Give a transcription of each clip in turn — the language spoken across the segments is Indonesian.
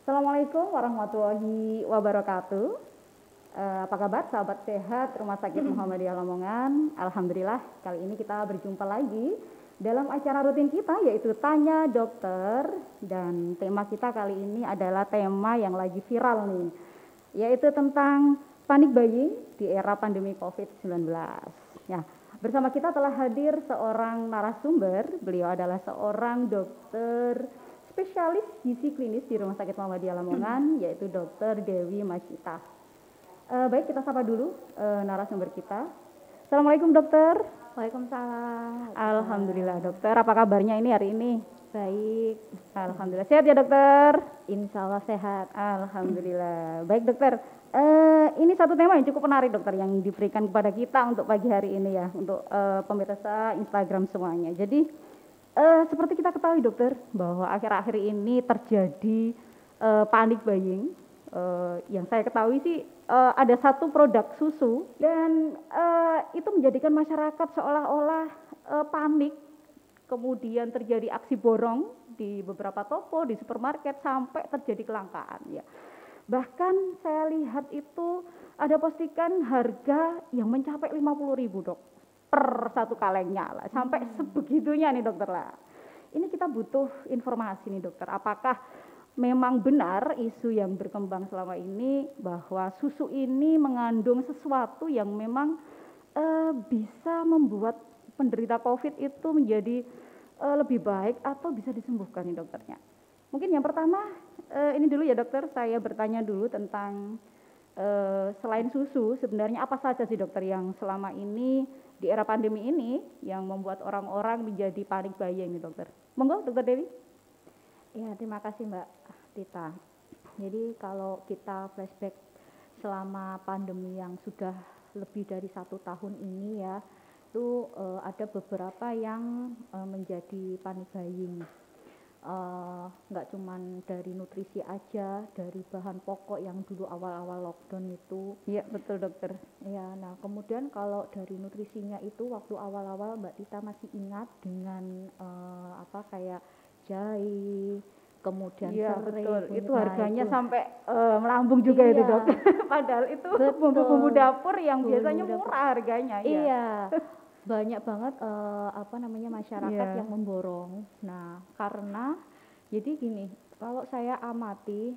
Assalamualaikum warahmatullahi wabarakatuh. Apa kabar sahabat sehat Rumah Sakit Muhammadiyah Lamongan? Alhamdulillah kali ini kita berjumpa lagi dalam acara rutin kita yaitu Tanya Dokter. Dan tema kita kali ini adalah tema yang lagi viral nih, yaitu tentang panic buying di era pandemi COVID-19. Ya, bersama kita telah hadir seorang narasumber. Beliau adalah seorang dokter spesialis gizi klinis di Rumah Sakit Muhammadiyah Lamongan, yaitu Dr. Dewi Masita. Baik, kita sapa dulu narasumber kita. Assalamualaikum dokter. Waalaikumsalam. Alhamdulillah dokter, apa kabarnya ini hari ini? Baik. Alhamdulillah, sehat ya dokter? Insya Allah sehat. Alhamdulillah. Baik dokter, ini satu tema yang cukup menarik dokter yang diberikan kepada kita untuk pagi hari ini ya, untuk pemirsa Instagram semuanya. Jadi seperti kita ketahui dokter, bahwa akhir-akhir ini terjadi panic buying. Yang saya ketahui sih ada satu produk susu dan itu menjadikan masyarakat seolah-olah panik. Kemudian terjadi aksi borong di beberapa toko, di supermarket, sampai terjadi kelangkaan ya. Bahkan saya lihat itu ada postingan harga yang mencapai 50.000 dok per satu kalengnya lah, sampai sebegitunya nih dokter lah. Ini kita butuh informasi nih dokter, apakah memang benar isu yang berkembang selama ini bahwa susu ini mengandung sesuatu yang memang bisa membuat penderita COVID itu menjadi lebih baik atau bisa disembuhkan nih dokternya. Mungkin yang pertama ini dulu ya dokter, saya bertanya dulu tentang selain susu sebenarnya apa saja sih dokter yang selama ini di era pandemi ini yang membuat orang-orang menjadi panik buying nih dokter. Monggo dokter Dewi. Ya, terima kasih Mbak Tita. Jadi kalau kita flashback selama pandemi yang sudah lebih dari 1 tahun ini ya, itu ada beberapa yang menjadi panik buying. Nggak cuman dari nutrisi aja, dari bahan pokok yang dulu awal-awal lockdown itu. Iya betul dokter. Ya, nah kemudian kalau dari nutrisinya itu waktu awal-awal Mbak Tita masih ingat dengan kayak jahe, kemudian iya, serai. betul. Itu Nah, harganya itu sampai melambung juga iya, itu dok. Padahal itu bumbu-bumbu dapur yang biasanya murah harganya. Iya. Banyak banget masyarakat Iya. yang memborong. Nah, karena jadi gini, kalau saya amati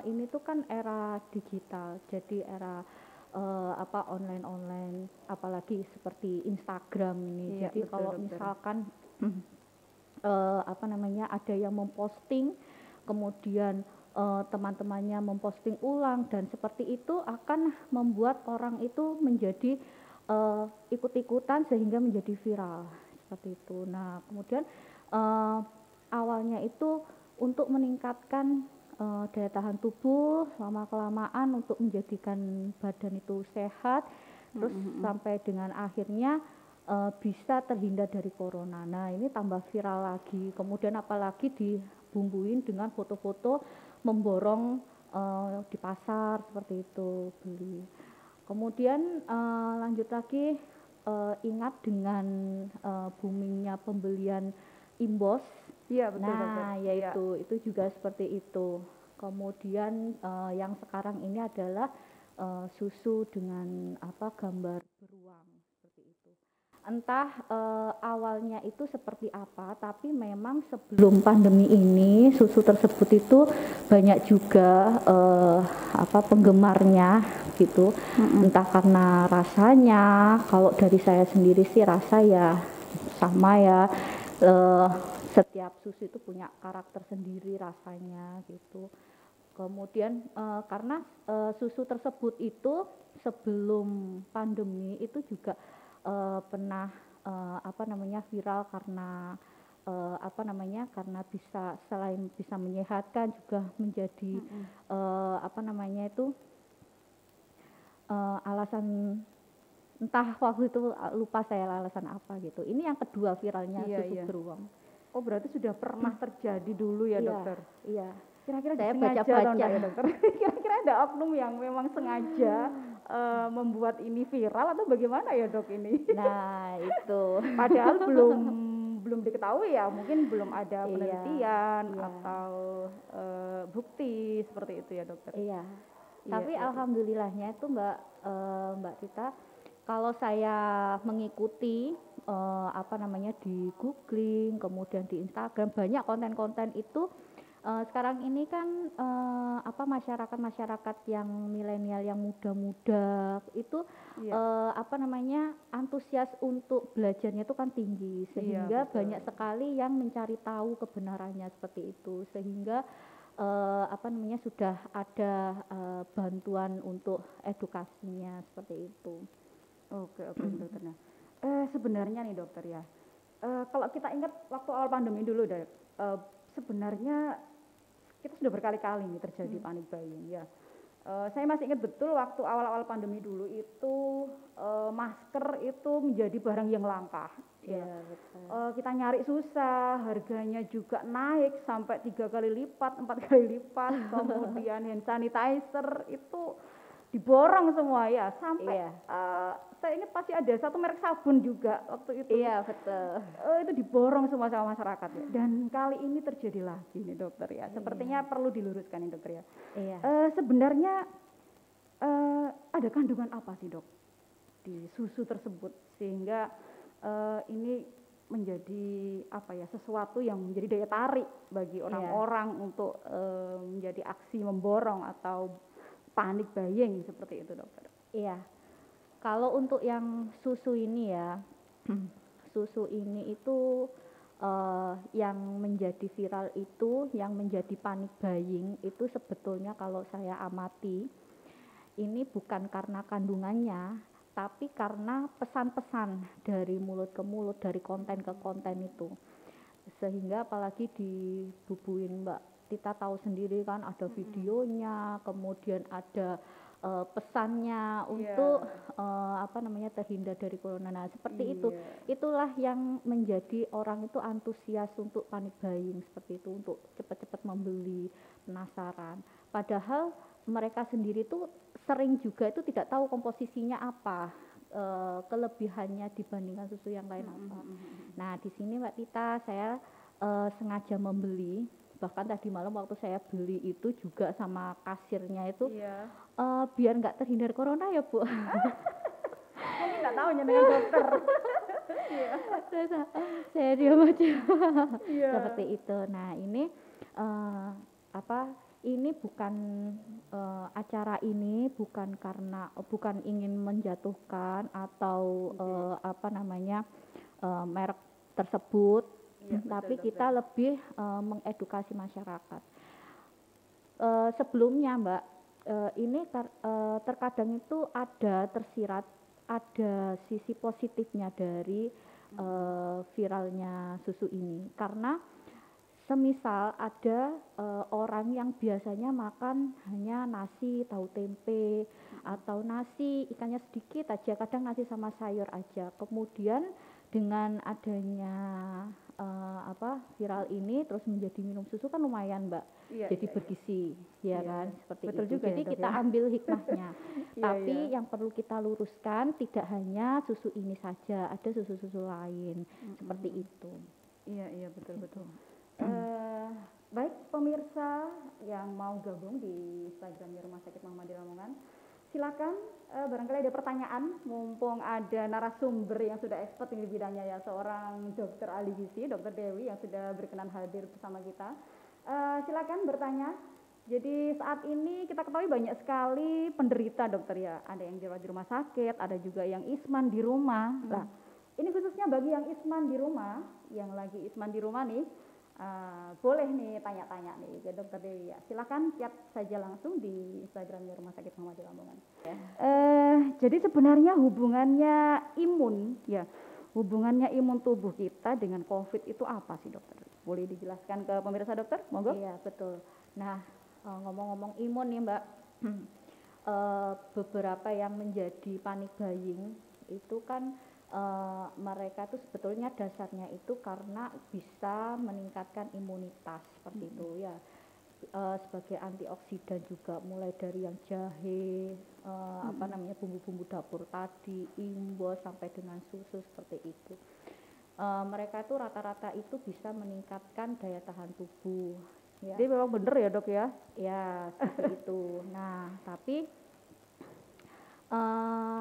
ini tuh kan era digital, jadi era online, apalagi seperti Instagram ini. Iya, Jadi betul, kalau dokter. misalkan ada yang memposting, kemudian teman-temannya memposting ulang, dan seperti itu akan membuat orang itu menjadi ikut-ikutan sehingga menjadi viral seperti itu. Nah, kemudian awalnya itu untuk meningkatkan daya tahan tubuh lama-kelamaan untuk menjadikan badan itu sehat, terus sampai dengan akhirnya bisa terhindar dari corona. Nah, ini tambah viral lagi. Kemudian apalagi dibumbuin dengan foto-foto memborong di pasar seperti itu beli. Kemudian lanjut lagi, ingat dengan boomingnya pembelian imbos. Iya betul dokter. Nah, yaitu itu juga seperti itu. Kemudian yang sekarang ini adalah susu dengan gambar beruang seperti itu. Entah awalnya itu seperti apa, tapi memang sebelum pandemi ini susu tersebut itu banyak juga penggemarnya gitu. Entah karena rasanya, kalau dari saya sendiri sih rasa ya sama ya, setiap susu itu punya karakter sendiri rasanya gitu. Kemudian karena susu tersebut itu sebelum pandemi itu juga pernah viral karena karena bisa selain bisa menyehatkan juga menjadi alasan, entah waktu itu lupa saya alasan apa gitu. Ini yang kedua viralnya susu beruang. Oh berarti sudah pernah terjadi dulu ya Iya, dokter? Iya. Kira-kira Saya disengaja baca-baca. atau enggak ya dokter? Kira-kira ada oknum yang memang sengaja membuat ini viral atau bagaimana ya dok ini? Nah itu. Padahal belum diketahui ya, mungkin belum ada penelitian Iya. atau terbukti seperti itu ya dokter. Iya. Iya, Tapi iya, iya. alhamdulillahnya itu Mbak Tita, kalau saya mengikuti apa namanya di googling, kemudian di Instagram banyak konten-konten itu sekarang ini kan apa masyarakat yang milenial yang muda-muda itu Iya, apa namanya antusias untuk belajarnya itu kan tinggi sehingga betul. banyak sekali yang mencari tahu kebenarannya seperti itu sehingga apa namanya sudah ada bantuan untuk edukasinya seperti itu. Oke, oke dokter. Nah, sebenarnya nih dokter ya, kalau kita ingat waktu awal pandemi dulu deh, sebenarnya kita sudah berkali-kali nih terjadi panik buying ya. Saya masih ingat betul waktu awal-awal pandemi dulu itu masker itu menjadi barang yang langka. Iya, Ya. betul. Kita nyari susah, harganya juga naik sampai 3 kali lipat, 4 kali lipat. Kemudian hand sanitizer itu diborong semua ya, sampai Iya. saya ingat pasti ada satu merek sabun juga waktu itu. Iya, betul. Itu diborong semua sama masyarakat ya. Dan kali ini terjadi lagi nih dokter ya. Sepertinya perlu diluruskan nih dokter ya. Iya. Sebenarnya ada kandungan apa sih dok di susu tersebut sehingga ini menjadi apa ya, sesuatu yang menjadi daya tarik bagi orang-orang untuk menjadi aksi memborong atau panik buying seperti itu dokter. Iya. Kalau untuk yang susu ini ya, susu ini itu yang menjadi viral itu, yang menjadi panik buying itu sebetulnya kalau saya amati ini bukan karena kandungannya, tapi karena pesan-pesan dari mulut ke mulut, dari konten ke konten itu. Sehingga apalagi dibubuin Mbak Tita tahu sendiri kan ada videonya, kemudian ada pesannya untuk apa namanya terhindar dari corona. Nah, seperti itu. Itulah yang menjadi orang itu antusias untuk panik buying seperti itu, untuk cepat-cepat membeli, penasaran. Padahal mereka sendiri tuh sering juga itu tidak tahu komposisinya apa, kelebihannya dibandingkan susu yang lain apa. Nah, di sini Mbak Tita saya sengaja membeli, bahkan tadi malam waktu saya beli itu juga sama kasirnya itu biar nggak terhindar corona ya Bu. Mungkin nggak tahu dengan dokter. Saya diam aja. Seperti itu. Nah ini apa? Ini bukan acara ini bukan karena bukan ingin menjatuhkan atau apa namanya merek tersebut, tapi kita lebih mengedukasi masyarakat. Sebelumnya Mbak, ini terkadang itu ada tersirat, ada sisi positifnya dari viralnya susu ini, karena semisal ada orang yang biasanya makan hanya nasi tahu tempe atau nasi ikannya sedikit aja, kadang nasi sama sayur aja, kemudian dengan adanya apa viral ini terus menjadi minum susu kan lumayan Mbak, jadi bergizi ya kan, seperti betul itu. Juga jadi ya, kita ambil hikmahnya. Tapi yang perlu kita luruskan tidak hanya susu ini saja, ada susu-susu lain seperti itu. Iya betul. Baik pemirsa yang mau gabung di Instagramnya Rumah Sakit Muhammadiyah Lamongan, silakan barangkali ada pertanyaan, mumpung ada narasumber yang sudah expert di bidangnya ya, seorang dokter ahli gizi, Dokter Dewi yang sudah berkenan hadir bersama kita. Silakan bertanya. Jadi saat ini kita ketahui banyak sekali penderita dokter ya, ada yang dirawat di rumah sakit, ada juga yang isman di rumah. Nah, ini khususnya bagi yang isman di rumah, yang lagi isman di rumah nih, boleh nih tanya-tanya nih ke Dokter Dewi ya. Silakan chat saja langsung di Instagramnya Rumah Sakit Muhammadiyah Lamongan. Jadi sebenarnya hubungannya imun ya, hubungannya imun tubuh kita dengan COVID itu apa sih dokter? Boleh dijelaskan ke pemirsa dokter? Monggo. Iya betul. Nah ngomong-ngomong imun nih Mbak, beberapa yang menjadi panik buying itu kan mereka itu sebetulnya dasarnya itu karena bisa meningkatkan imunitas seperti itu ya, sebagai antioksidan juga, mulai dari yang jahe, apa namanya bumbu-bumbu dapur tadi, imbo sampai dengan susu seperti itu. Mereka itu rata-rata itu bisa meningkatkan daya tahan tubuh Ya. Jadi memang benar ya dok ya? Ya, seperti itu. Nah, tapi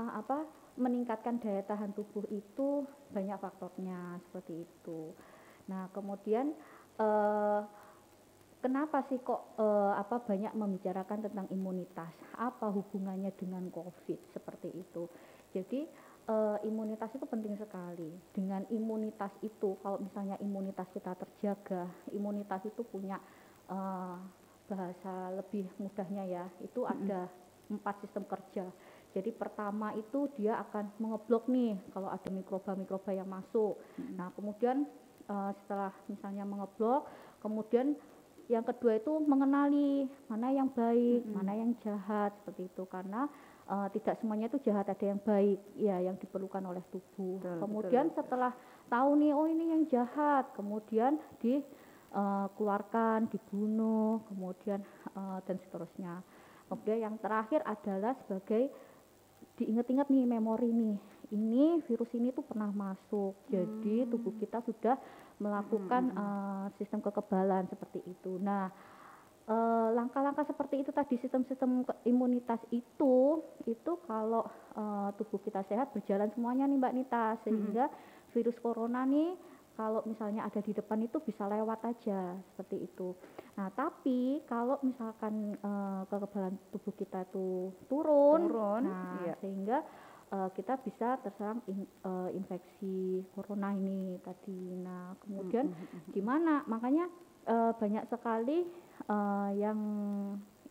apa meningkatkan daya tahan tubuh itu banyak faktornya seperti itu. Nah, kemudian eh, kenapa sih kok apa banyak membicarakan tentang imunitas? Apa hubungannya dengan COVID seperti itu? Jadi imunitas itu penting sekali. Dengan imunitas itu, kalau misalnya imunitas kita terjaga, imunitas itu punya eh, bahasa lebih mudahnya ya, itu ada 4 sistem kerja. Jadi pertama itu dia akan mengeblok nih kalau ada mikroba-mikroba yang masuk. Nah, kemudian setelah misalnya mengeblok, kemudian yang kedua itu mengenali mana yang baik, mana yang jahat seperti itu, karena tidak semuanya itu jahat, ada yang baik ya yang diperlukan oleh tubuh. Betul, Kemudian betul. setelah tahu nih oh ini yang jahat, kemudian dikeluarkan, dibunuh, kemudian dan seterusnya. Kemudian yang terakhir adalah sebagai diingat-ingat nih memori nih, ini virus ini tuh pernah masuk, jadi tubuh kita sudah melakukan sistem kekebalan seperti itu. Nah, langkah-langkah seperti itu tadi, sistem-sistem imunitas itu kalau tubuh kita sehat berjalan semuanya nih Mbak Nita, sehingga virus corona nih kalau misalnya ada di depan itu bisa lewat aja seperti itu. Nah, tapi kalau misalkan kekebalan tubuh kita tuh turun, nah iya. sehingga kita bisa terserang infeksi corona ini tadi. Nah, kemudian gimana? Makanya banyak sekali yang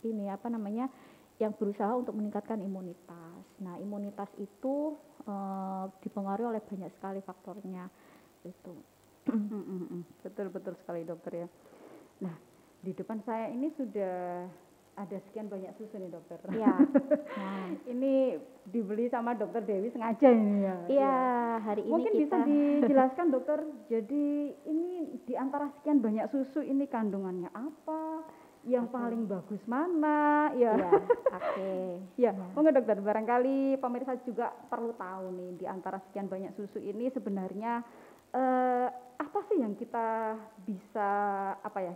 ini apa namanya, yang berusaha untuk meningkatkan imunitas. Nah, imunitas itu dipengaruhi oleh banyak sekali faktornya itu. Betul sekali dokter ya. Nah, di depan saya ini sudah ada sekian banyak susu nih dokter. Iya. Nah, ini dibeli sama dokter Dewi sengaja ini ya. iya, hari ini Mungkin bisa kita dijelaskan dokter, jadi ini di antara sekian banyak susu ini kandungannya apa? Yang paling bagus mana? Ya. ya, oke. Ya, monggo dokter, barangkali pemirsa juga perlu tahu nih di antara sekian banyak susu ini sebenarnya apa sih yang kita bisa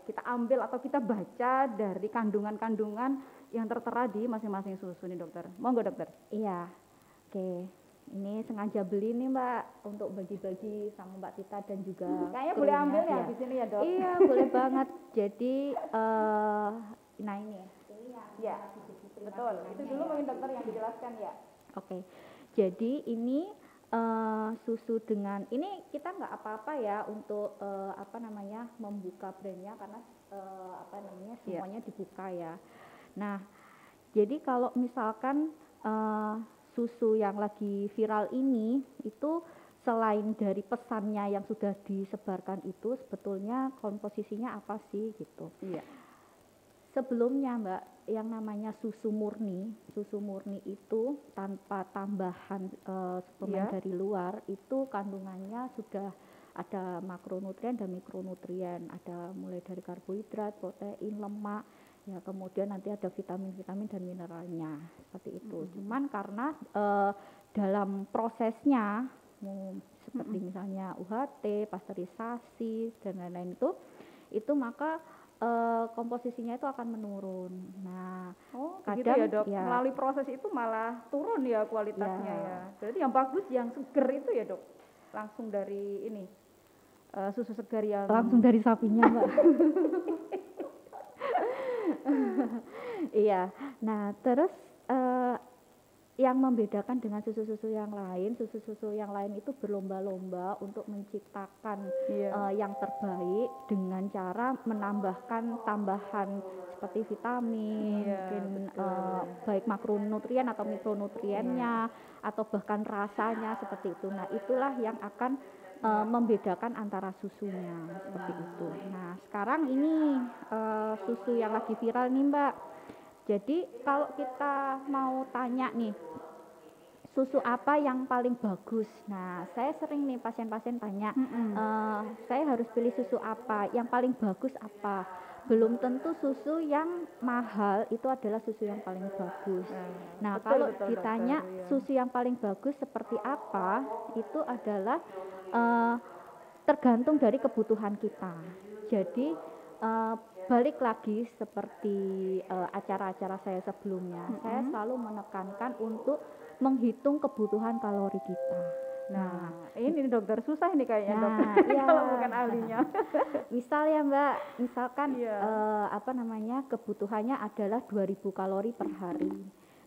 kita ambil atau kita baca dari kandungan-kandungan yang tertera di masing-masing susu nih dokter. Monggo dokter. Iya. Oke. Ini sengaja beli nih Mbak untuk bagi-bagi sama Mbak Tita dan juga Kayaknya boleh krunya, ambil ya iya. di sini ya dok. Iya, boleh banget. Jadi nah ini ya. Ini yang Ya, betul. Itu dulu mungkin dokter yang dijelaskan ya. Oke. Jadi ini susu dengan ini kita nggak apa-apa ya untuk apa namanya membuka brandnya, karena apa namanya semuanya dibuka ya. Nah, jadi kalau misalkan susu yang lagi viral ini itu selain dari pesannya yang sudah disebarkan itu sebetulnya komposisinya apa sih gitu. Iya. Sebelumnya Mbak, yang namanya susu murni itu tanpa tambahan suplemen dari luar, itu kandungannya sudah ada makronutrien dan mikronutrien, ada mulai dari karbohidrat, protein, lemak, ya kemudian nanti ada vitamin-vitamin dan mineralnya seperti itu. Cuman karena dalam prosesnya seperti misalnya UHT, pasteurisasi dan lain-lain itu maka komposisinya itu akan menurun. Nah, kadang ya dok, melalui proses itu malah turun ya kualitasnya ya. Berarti yang bagus yang seger itu ya dok, langsung dari ini susu segar yang langsung dari sapinya Mbak. Iya. Nah, terus yang membedakan dengan susu-susu yang lain itu berlomba-lomba untuk menciptakan yang terbaik dengan cara menambahkan tambahan seperti vitamin, mungkin baik makronutrien atau mikronutriennya, atau bahkan rasanya seperti itu. Nah, itulah yang akan membedakan antara susunya seperti itu. Nah, sekarang ini susu yang lagi viral nih Mbak. Jadi kalau kita mau tanya nih, susu apa yang paling bagus? Nah, saya sering nih pasien-pasien tanya, saya harus pilih susu apa? Yang paling bagus apa? Belum tentu susu yang mahal itu adalah susu yang paling bagus. Nah, kalau ditanya susu yang paling bagus seperti apa, itu adalah tergantung dari kebutuhan kita. Jadi balik lagi seperti acara-acara saya sebelumnya, saya selalu menekankan untuk menghitung kebutuhan kalori kita. Nah, ini dokter susah ini kayaknya Nah, dokter iya. kalau bukan ahlinya. Misal ya Mbak, misalkan Iya. apa namanya, kebutuhannya adalah 2000 kalori per hari.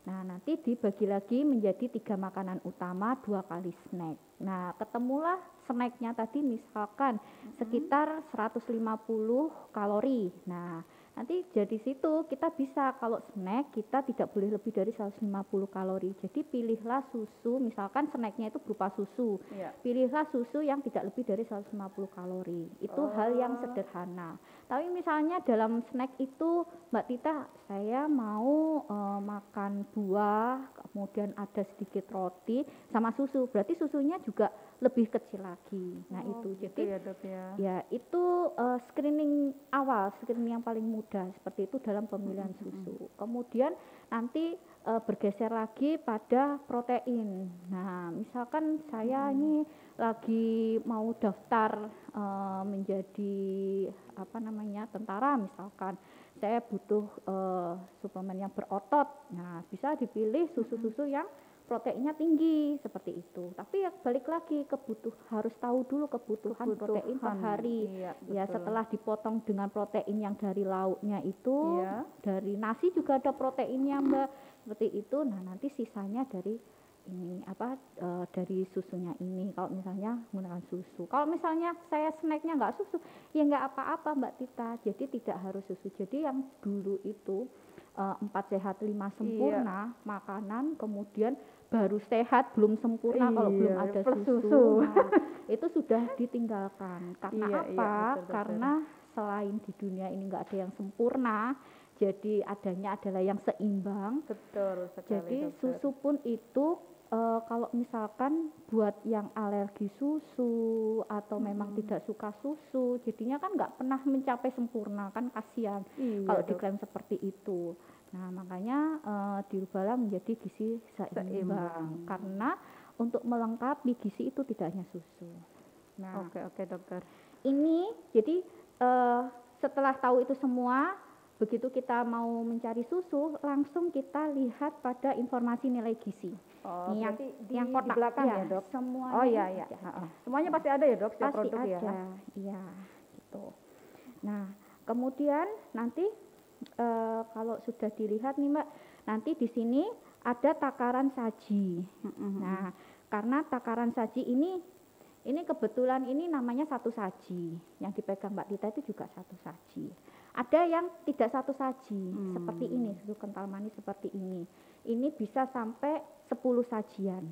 Nah, nanti dibagi lagi menjadi 3 makanan utama, 2 kali snack. Nah, ketemulah snacknya tadi misalkan sekitar 150 kalori. Nah, nanti jadi situ kita bisa, kalau snack kita tidak boleh lebih dari 150 kalori. Jadi pilihlah susu, misalkan snacknya itu berupa susu. Iya. Pilihlah susu yang tidak lebih dari 150 kalori. Itu hal yang sederhana. Tapi misalnya dalam snack itu Mbak Tita, saya mau makan buah, kemudian ada sedikit roti sama susu. Berarti susunya juga lebih kecil lagi. Nah, itu. Gitu Jadi ya dok ya. ya itu screening awal, screening yang paling mudah seperti itu dalam pemilihan susu. Kemudian nanti bergeser lagi pada protein. Nah, misalkan saya ini lagi mau daftar menjadi apa namanya, tentara misalkan. Saya butuh suplemen yang berotot. Nah, bisa dipilih susu-susu yang proteinnya tinggi seperti itu. Tapi ya balik lagi harus tahu dulu kebutuhan protein per hari. Iya, Ya, betul. setelah dipotong dengan protein yang dari lauknya itu, Iya. dari nasi juga ada proteinnya Mbak. Seperti itu. Nah, nanti sisanya dari ini dari susunya ini. Kalau misalnya menggunakan susu. Kalau misalnya saya snacknya nggak susu, ya nggak apa-apa Mbak Tita. Jadi tidak harus susu. Jadi yang dulu itu 4 sehat 5 sempurna, makanan, kemudian baru sehat belum sempurna kalau belum ada plus susu. Nah, itu sudah ditinggalkan. Karena Iya, apa? betul. Karena selain di dunia ini nggak ada yang sempurna, jadi adanya adalah yang seimbang. Betul sekali Jadi dokter. susu pun itu kalau misalkan buat yang alergi susu atau memang tidak suka susu, jadinya kan nggak pernah mencapai sempurna, kan kasihan Iya, kalau dok. diklaim seperti itu. Nah, makanya dirubahlah menjadi gizi seimbang. Karena untuk melengkapi gizi itu tidak hanya susu. Nah, Oke dokter. ini jadi setelah tahu itu semua, begitu kita mau mencari susu, langsung kita lihat pada informasi nilai gizi. Oh, Nih, berarti di kotak, belakang ya dok? Semuanya Oh iya. ada. Semuanya pasti ada ya dok, setiap Pasti produk ya? ada, iya gitu. Nah, kemudian nanti kalau sudah dilihat nih Mbak, nanti di sini ada takaran saji. Nah, karena takaran saji ini kebetulan ini namanya satu saji. Yang dipegang Mbak Tita itu juga satu saji. Ada yang tidak satu saji, seperti ini, susu kental manis seperti ini. Ini bisa sampai 10 sajian.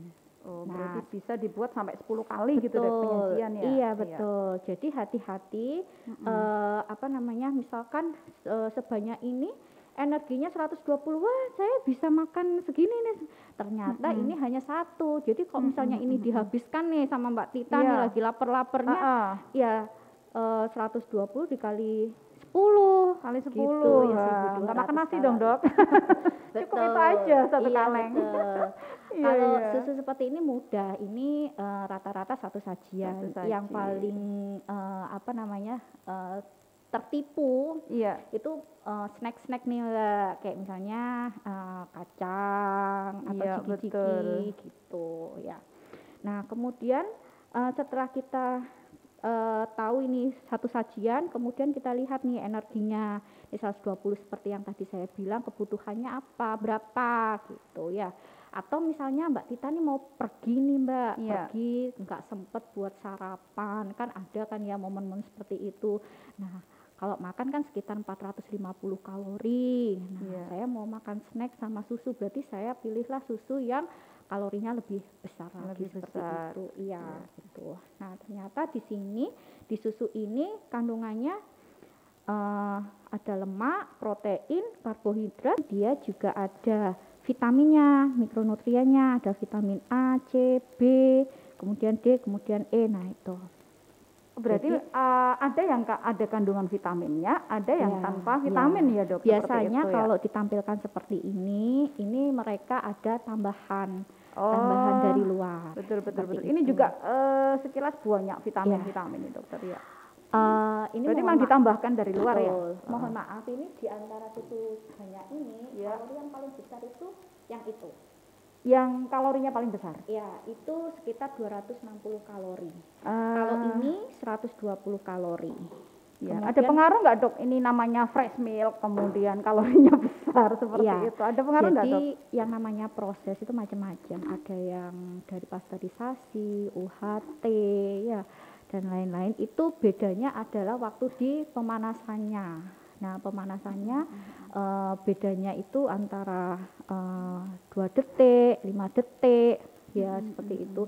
Oh, Nah, berarti bisa dibuat sampai 10 kali gitu dok penyajian ya? Iya, betul. Jadi hati-hati misalkan sebanyak ini energinya 120, wah saya bisa makan segini nih. Ternyata ini hanya satu. Jadi kalau misalnya ini dihabiskan nih sama Mbak Tita nih lagi lapar-laparnya, ya 120 dikali 10 Kali 10 gitu, ya 1.200 nggak makan nasi kalori. dong dok. Cukup itu aja satu kaleng. Betul. Iya, Kalau iya. susu seperti ini mudah, ini rata-rata satu sajian. Satu saji. Yang paling tertipu Iya. itu snack-snack nih Mbak. Kayak misalnya kacang atau Iya, ciki-ciki betul. gitu ya. Nah, kemudian setelah kita tahu ini satu sajian, kemudian kita lihat nih energinya di 120 seperti yang tadi saya bilang, kebutuhannya apa, berapa gitu ya. Atau misalnya Mbak Tita nih mau pergi nih Mbak, pergi nggak sempet buat sarapan, kan ada kan ya momen-momen seperti itu. Nah, kalau makan kan sekitar 450 kalori. Nah, saya mau makan snack sama susu, berarti saya pilihlah susu yang kalorinya lebih besar lagi seperti itu. Iya, gitu. Nah, ternyata di sini di susu ini kandungannya ada lemak, protein, karbohidrat, dia juga ada vitaminnya, mikronutriennya, ada vitamin A, C, B, kemudian D, kemudian E. Nah, itu. Berarti ada yang ada kandungan vitaminnya, ada yang tanpa vitamin ya dok? Biasanya itu, kalau ditampilkan seperti ini mereka ada tambahan dari luar. Betul. Ini juga sekilas banyak vitamin-vitamin dokter ya. Ini Berarti mohon memang ditambahkan dari luar ya? betul. Mohon maaf, ini di antara susu banyak ini, Ya. kalori yang paling besar itu yang itu. Yang kalorinya paling besar? Ya, itu sekitar 260 kalori. Ah, Kalau ini 120 kalori. ya. Ada Kemudian- pengaruh nggak dok? Ini namanya fresh milk, kemudian kalorinya besar seperti Iya. itu. Ada pengaruh nggak Jadi dok? yang namanya proses itu macam-macam. Ada yang dari pasteurisasi, UHT, ya, dan lain-lain. Itu bedanya adalah waktu di pemanasannya. Nah, pemanasannya bedanya itu antara 2 detik, 5 detik, ya seperti itu.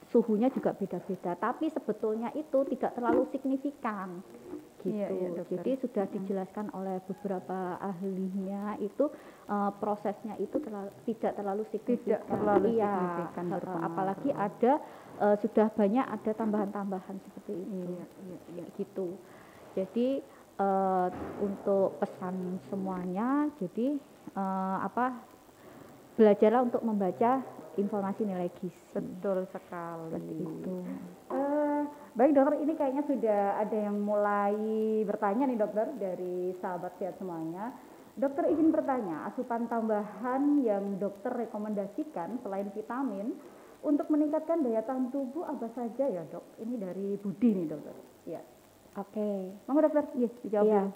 Suhunya juga beda-beda. Tapi sebetulnya itu tidak terlalu signifikan. Gitu. Iya, dokter. Jadi sudah dijelaskan oleh beberapa ahlinya itu prosesnya itu tidak terlalu signifikan. Tidak terlalu Iya, signifikan berpengaruh. apalagi ada sudah banyak ada tambahan-tambahan seperti itu. Iya. Gitu. Jadi untuk pesan semuanya, jadi belajarlah untuk membaca informasi nilai gizi. Betul sekali. Seperti itu. Baik dokter, ini kayaknya sudah ada yang mulai bertanya nih dokter dari sahabat sehat semuanya. Dokter izin bertanya, asupan tambahan yang dokter rekomendasikan selain vitamin untuk meningkatkan daya tahan tubuh apa saja ya dok? Ini dari Budi nih dokter. Ya. Oke. Mau dokter? Iya, dijawab Iya. dulu.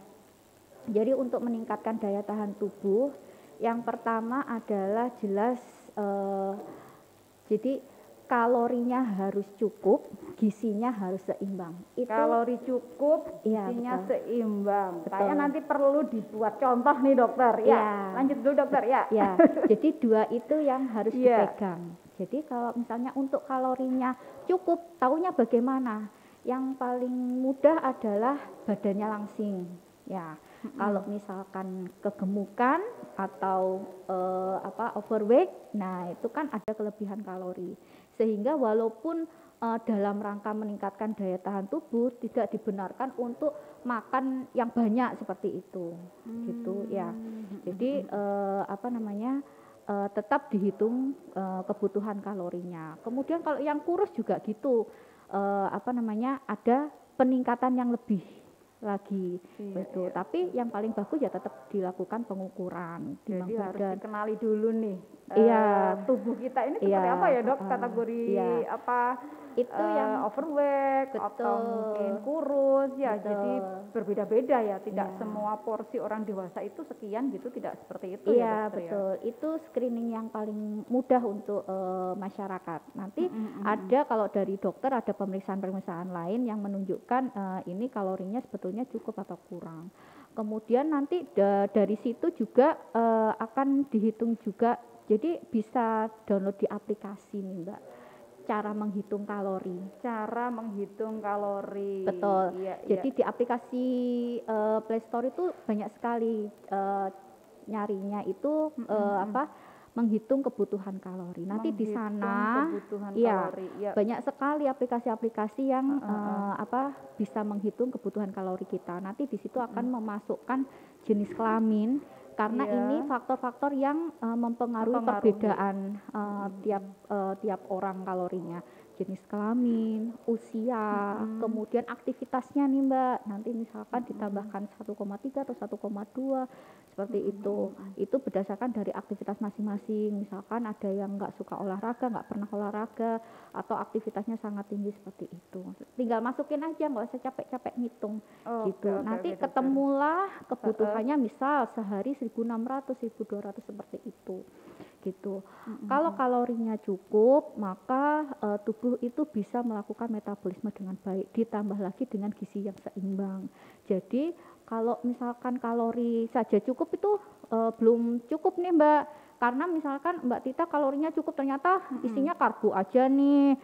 Jadi untuk meningkatkan daya tahan tubuh, yang pertama adalah jelas jadi kalorinya harus cukup, gizinya harus seimbang. Itu Kalori cukup, Iya, gizinya betul. seimbang. Betul. Kayaknya nanti perlu dibuat contoh nih dokter. Ya, Iya. lanjut dulu dokter ya. ya. Jadi dua itu yang harus Iya. dipegang. Jadi kalau misalnya untuk kalorinya cukup, taunya bagaimana? Yang paling mudah adalah badannya langsing. Ya. Kalau misalkan kegemukan atau overweight, nah itu kan ada kelebihan kalori. Sehingga walaupun dalam rangka meningkatkan daya tahan tubuh tidak dibenarkan untuk makan yang banyak seperti itu, gitu ya. Jadi tetap dihitung kebutuhan kalorinya. Kemudian kalau yang kurus juga gitu, ada peningkatan yang lebih lagi, betul. Tapi yang paling bagus ya tetap dilakukan pengukuran. Jadi harus badan. dikenali dulu nih. Iya. Tubuh kita ini seperti Iya, apa ya dok? Kategori iya. apa? Itu yang overweight atau betul. mungkin kurus ya. Betul. Jadi berbeda-beda ya. Tidak Iya. semua porsi orang dewasa itu sekian gitu. Tidak seperti itu Iya, ya dokter betul. Itu screening yang paling mudah untuk masyarakat. Nanti ada kalau dari dokter ada pemeriksaan-pemeriksaan lain yang menunjukkan ini kalorinya sebetulnya cukup atau kurang. Kemudian nanti dari situ juga akan dihitung juga. Jadi bisa download di aplikasi nih Mbak. Cara menghitung kalori. Cara menghitung kalori. Betul. Iya, Jadi di aplikasi Play Store itu banyak sekali nyarinya itu menghitung kebutuhan kalori. Nanti di Menghitung sana kebutuhan ya kalori. Ya. banyak sekali aplikasi-aplikasi yang bisa menghitung kebutuhan kalori kita. Nanti di situ akan memasukkan jenis kelamin karena Iya. ini faktor-faktor yang mempengaruhi perbedaan tiap orang kalorinya. Jenis kelamin, usia, kemudian aktivitasnya nih Mbak. Nanti misalkan ditambahkan 1,3 atau 1,2 seperti itu. Itu berdasarkan dari aktivitas masing-masing. Misalkan ada yang nggak suka olahraga, nggak pernah olahraga, atau aktivitasnya sangat tinggi seperti itu. Tinggal masukin aja, nggak usah capek-capek ngitung gitu. Nanti ketemulah kebutuhannya misal sehari 1.600, 1.200 seperti itu. Gitu. Kalau kalorinya cukup, maka tubuh itu bisa melakukan metabolisme dengan baik, ditambah lagi dengan gizi yang seimbang. Jadi kalau misalkan kalori saja cukup itu belum cukup nih Mbak, karena misalkan Mbak Tita kalorinya cukup ternyata isinya karbo aja nih.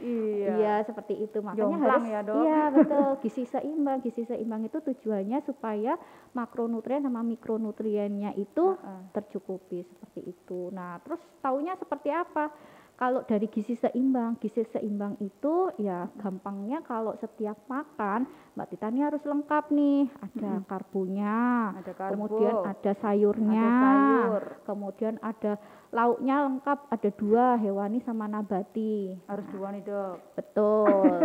Iya seperti itu, makanya Jomplang harus ya, Dok. iya betul gizi seimbang. Gizi seimbang itu tujuannya supaya makronutrien sama mikronutriennya itu tercukupi seperti itu. Nah terus taunya seperti apa? kalau dari gizi seimbang itu ya gampangnya kalau setiap makan Mbak Tita ini harus lengkap nih, ada karbonya, Ada karbo, kemudian ada sayurnya, ada sayur. kemudian ada lauknya lengkap, ada 2, hewani sama nabati. Harus 2 nih dok. Betul.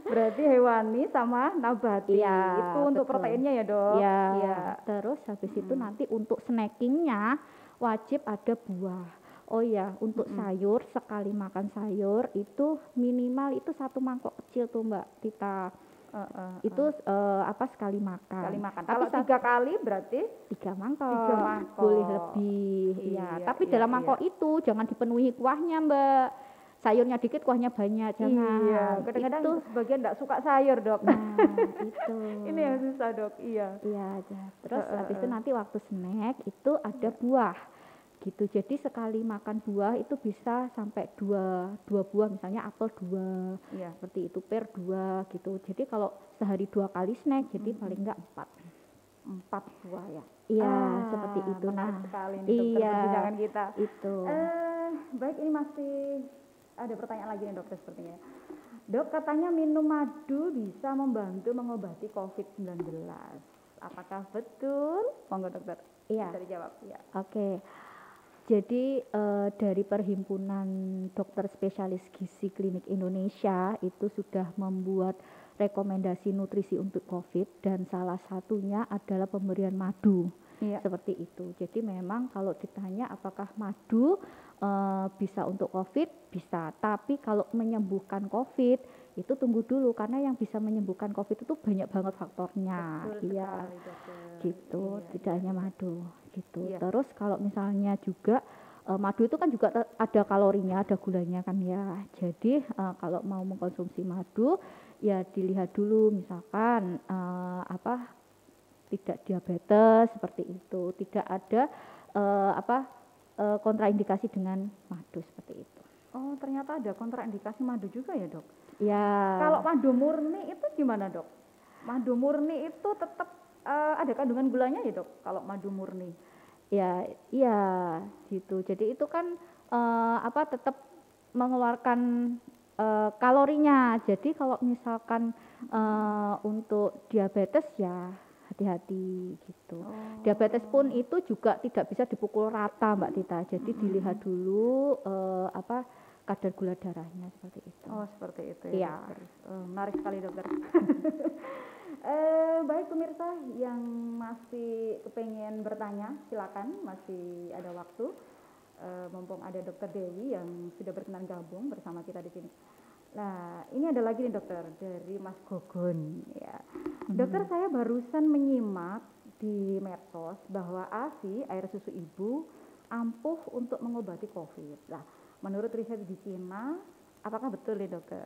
Berarti hewani sama nabati. Iya, Itu untuk betul. proteinnya ya dok. Ya, Iya. terus habis itu nanti untuk snackingnya wajib ada buah. Oh ya, untuk sayur sekali makan sayur itu minimal itu 1 mangkok kecil tuh Mbak Tita. Itu sekali makan. Sekali makan. Tapi Kalau 3 kali berarti 3 mangkok. 3 mangkok. Boleh lebih. Iya, Ya, tapi iya, dalam mangkok itu jangan dipenuhi kuahnya Mbak. Sayurnya dikit, kuahnya banyak, jangan. Iya, kadang-kadang Itu, sebagian enggak suka sayur dok. nah, itu. Ini yang susah dok. Iya. Iya, terus habis itu nanti waktu snack itu ada buah gitu. Jadi sekali makan buah itu bisa sampai dua buah, misalnya apel 2, Iya. seperti itu, per 2 gitu. Jadi kalau sehari 2 kali snack, jadi paling enggak 4 buah ya. Iya, seperti itu. Menarik Nah, sekali nih dokter iya, perbincangan kita. itu. Baik, ini masih ada pertanyaan lagi nih dokter sepertinya. Dok, katanya minum madu bisa membantu mengobati COVID-19. Apakah betul? Monggo dokter. Iya. Bisa dijawab. Ya. Oke. Jadi dari Perhimpunan Dokter Spesialis Gizi Klinik Indonesia itu sudah membuat rekomendasi nutrisi untuk COVID dan salah satunya adalah pemberian madu. Iya. Seperti itu. Jadi memang kalau ditanya apakah madu bisa untuk COVID, bisa. Tapi kalau menyembuhkan COVID itu tunggu dulu karena yang bisa menyembuhkan COVID itu banyak banget faktornya. Betul Iya. sekali, dokter. Gitu, Iya, tidak hanya madu gitu. Iya. Terus kalau misalnya juga madu itu kan juga ada kalorinya, ada gulanya kan ya. Jadi kalau mau mengkonsumsi madu ya dilihat dulu misalkan tidak diabetes seperti itu, tidak ada kontraindikasi dengan madu seperti itu. Oh, ternyata ada kontraindikasi madu juga ya, dok? Ya. Kalau madu murni itu gimana, dok? Madu murni itu tetap ada kandungan gulanya ya, dok? Kalau madu murni? Ya, iya gitu. Jadi itu kan tetap mengeluarkan kalorinya. Jadi kalau misalkan untuk diabetes ya hati-hati gitu. Diabetes pun itu juga tidak bisa dipukul rata Mbak Tita. Jadi dilihat dulu kadar gula darahnya seperti itu. Oh, seperti itu ya, Iya. dokter. Menarik sekali, dokter. Baik pemirsa yang masih kepengen bertanya, silakan, masih ada waktu. Mumpung ada Dokter Dewi yang sudah berkenan gabung bersama kita di sini. Nah, ini ada lagi nih dokter dari Mas Gogon. Ya, dokter, saya barusan menyimak di medsos bahwa ASI, air susu ibu, ampuh untuk mengobati COVID. Nah, menurut riset di Cina, apakah betul nih dokter?